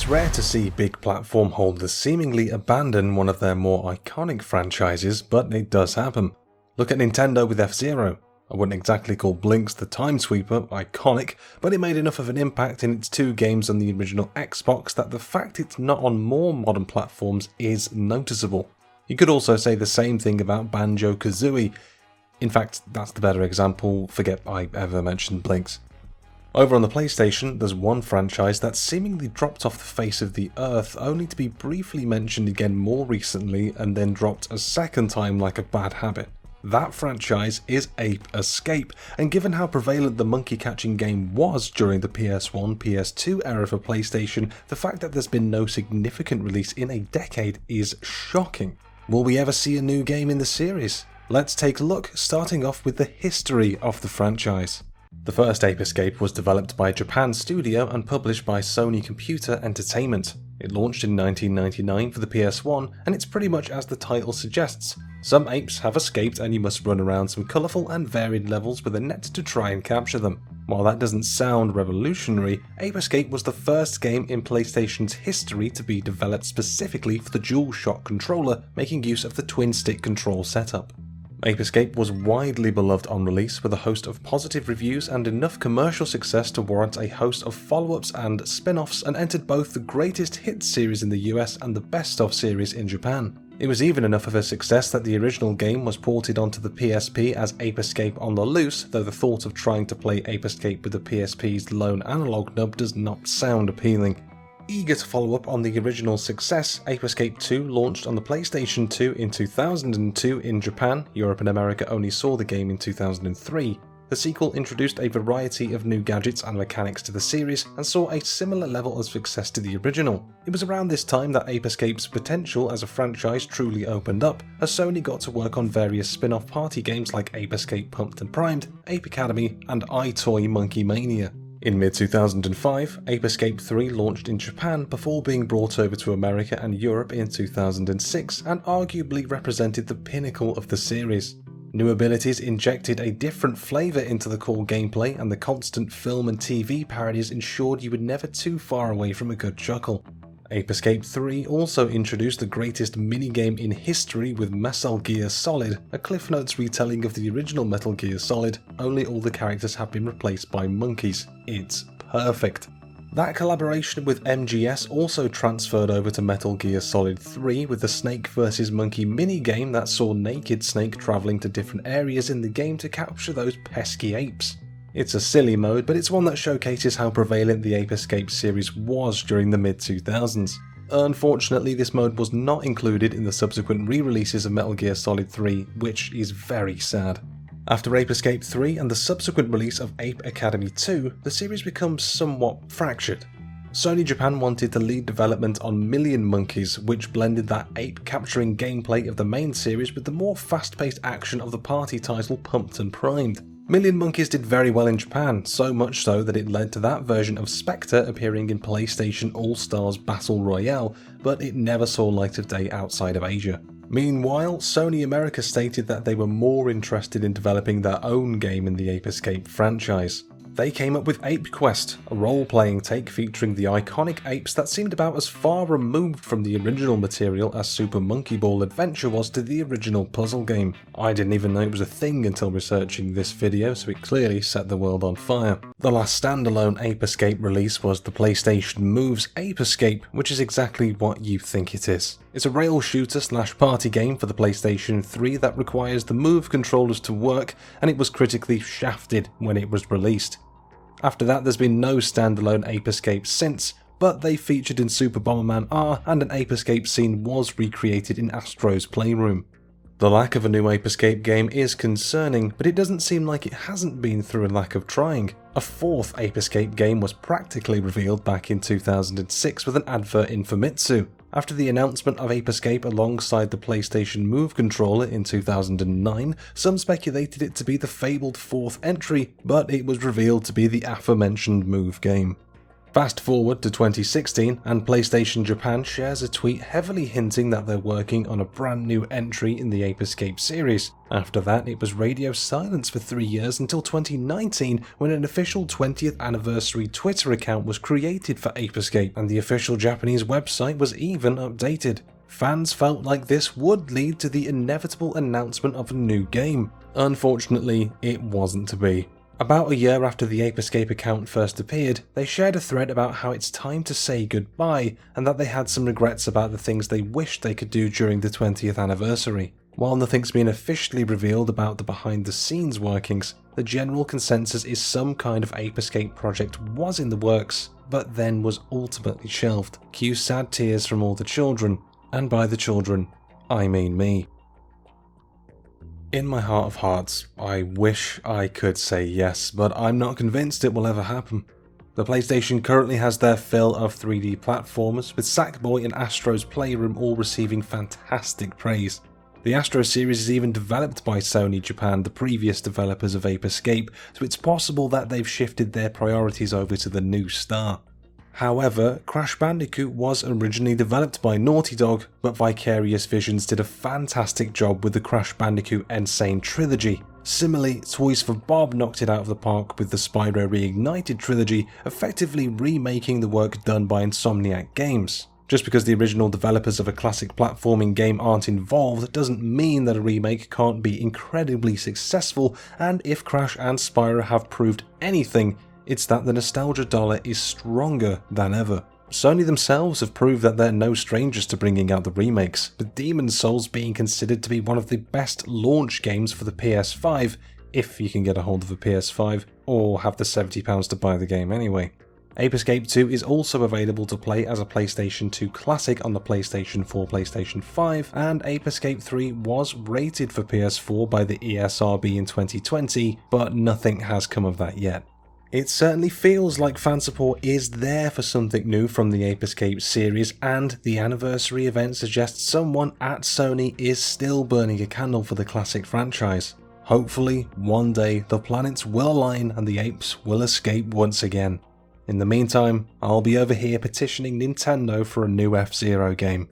It's rare to see big platform holders seemingly abandon one of their more iconic franchises, but it does happen. Look at Nintendo with F-Zero. I wouldn't exactly call Blinx the Time Sweeper iconic, but it made enough of an impact in its 2 games on the original Xbox that the fact it's not on more modern platforms is noticeable. You could also say the same thing about Banjo-Kazooie. In fact, that's the better example, forget I ever mentioned Blinx. Over on the PlayStation, there's one franchise that seemingly dropped off the face of the earth, only to be briefly mentioned again more recently and then dropped a second time like a bad habit. That franchise is Ape Escape, and given how prevalent the monkey catching game was during the PS1, PS2 era for PlayStation, the fact that there's been no significant release in a decade is shocking. Will we ever see a new game in the series? Let's take a look, starting off with the history of the franchise. The first Ape Escape was developed by Japan Studio and published by Sony Computer Entertainment. It launched in 1999 for the PS1, and it's pretty much as the title suggests. Some apes have escaped and you must run around some colourful and varied levels with a net to try and capture them. While that doesn't sound revolutionary, Ape Escape was the first game in PlayStation's history to be developed specifically for the DualShock controller, making use of the twin-stick control setup. Ape Escape was widely beloved on release with a host of positive reviews and enough commercial success to warrant a host of follow-ups and spin-offs, and entered both the Greatest Hits series in the US and the Best Of series in Japan. It was even enough of a success that the original game was ported onto the PSP as Ape Escape on the Loose, though the thought of trying to play Ape Escape with the PSP's lone analog nub does not sound appealing. Eager to follow up on the original success, Ape Escape 2 launched on the PlayStation 2 in 2002 in Japan. Europe and America only saw the game in 2003. The sequel introduced a variety of new gadgets and mechanics to the series and saw a similar level of success to the original. It was around this time that Ape Escape's potential as a franchise truly opened up, as Sony got to work on various spin-off party games like Ape Escape Pumped and Primed, Ape Academy, and iToy Monkey Mania. In mid-2005, Ape Escape 3 launched in Japan before being brought over to America and Europe in 2006 and arguably represented the pinnacle of the series. New abilities injected a different flavour into the core gameplay, and the constant film and TV parodies ensured you were never too far away from a good chuckle. Ape Escape 3 also introduced the greatest minigame in history with Metal Gear Solid, a Cliff Notes retelling of the original Metal Gear Solid, only all the characters have been replaced by monkeys. It's perfect. That collaboration with MGS also transferred over to Metal Gear Solid 3 with the Snake vs Monkey minigame that saw Naked Snake travelling to different areas in the game to capture those pesky apes. It's a silly mode, but it's one that showcases how prevalent the Ape Escape series was during the mid-2000s. Unfortunately, this mode was not included in the subsequent re-releases of Metal Gear Solid 3, which is very sad. After Ape Escape 3 and the subsequent release of Ape Academy 2, the series becomes somewhat fractured. Sony Japan wanted to lead development on Million Monkeys, which blended that ape-capturing gameplay of the main series with the more fast-paced action of the party title Pumped and Primed. Million Monkeys did very well in Japan, so much so that it led to that version of Spectre appearing in PlayStation All-Stars Battle Royale, but it never saw light of day outside of Asia. Meanwhile, Sony America stated that they were more interested in developing their own game in the Ape Escape franchise. They came up with Ape Quest, a role-playing take featuring the iconic apes that seemed about as far removed from the original material as Super Monkey Ball Adventure was to the original puzzle game. I didn't even know it was a thing until researching this video, so it clearly set the world on fire. The last standalone Ape Escape release was the PlayStation Move's Ape Escape, which is exactly what you think it is. It's a rail shooter / party game for the PlayStation 3 that requires the Move controllers to work, and it was critically shafted when it was released. After that, there's been no standalone Ape Escape since, but they featured in Super Bomberman R, and an Ape Escape scene was recreated in Astro's Playroom. The lack of a new Ape Escape game is concerning, but it doesn't seem like it hasn't been through a lack of trying. A 4th Ape Escape game was practically revealed back in 2006 with an advert in Famitsu. After the announcement of Ape Escape alongside the PlayStation Move controller in 2009, some speculated it to be the fabled 4th entry, but it was revealed to be the aforementioned Move game. Fast forward to 2016 and PlayStation Japan shares a tweet heavily hinting that they're working on a brand new entry in the Ape Escape series. After that, it was radio silence for 3 years until 2019 when an official 20th anniversary Twitter account was created for Ape Escape and the official Japanese website was even updated. Fans felt like this would lead to the inevitable announcement of a new game. Unfortunately, it wasn't to be. About a year after the Ape Escape account first appeared, they shared a thread about how it's time to say goodbye and that they had some regrets about the things they wished they could do during the 20th anniversary. While nothing's been officially revealed about the behind-the-scenes workings, the general consensus is some kind of Ape Escape project was in the works, but then was ultimately shelved. Cue sad tears from all the children, and by the children, I mean me. In my heart of hearts, I wish I could say yes, but I'm not convinced it will ever happen. The PlayStation currently has their fill of 3D platformers, with Sackboy and Astro's Playroom all receiving fantastic praise. The Astro series is even developed by Sony Japan, the previous developers of Ape Escape, so it's possible that they've shifted their priorities over to the new star. However, Crash Bandicoot was originally developed by Naughty Dog, but Vicarious Visions did a fantastic job with the Crash Bandicoot N. Sane Trilogy. Similarly, Toys for Bob knocked it out of the park with the Spyro Reignited trilogy, effectively remaking the work done by Insomniac Games. Just because the original developers of a classic platforming game aren't involved doesn't mean that a remake can't be incredibly successful, and if Crash and Spyro have proved anything, it's that the nostalgia dollar is stronger than ever. Sony themselves have proved that they're no strangers to bringing out the remakes, with Demon's Souls being considered to be one of the best launch games for the PS5, if you can get a hold of a PS5, or have the £70 to buy the game anyway. Ape Escape 2 is also available to play as a PlayStation 2 classic on the PlayStation 4, PlayStation 5, and Ape Escape 3 was rated for PS4 by the ESRB in 2020, but nothing has come of that yet. It certainly feels like fan support is there for something new from the Ape Escape series, and the anniversary event suggests someone at Sony is still burning a candle for the classic franchise. Hopefully, one day the planets will align and the apes will escape once again. In the meantime, I'll be over here petitioning Nintendo for a new F-Zero game.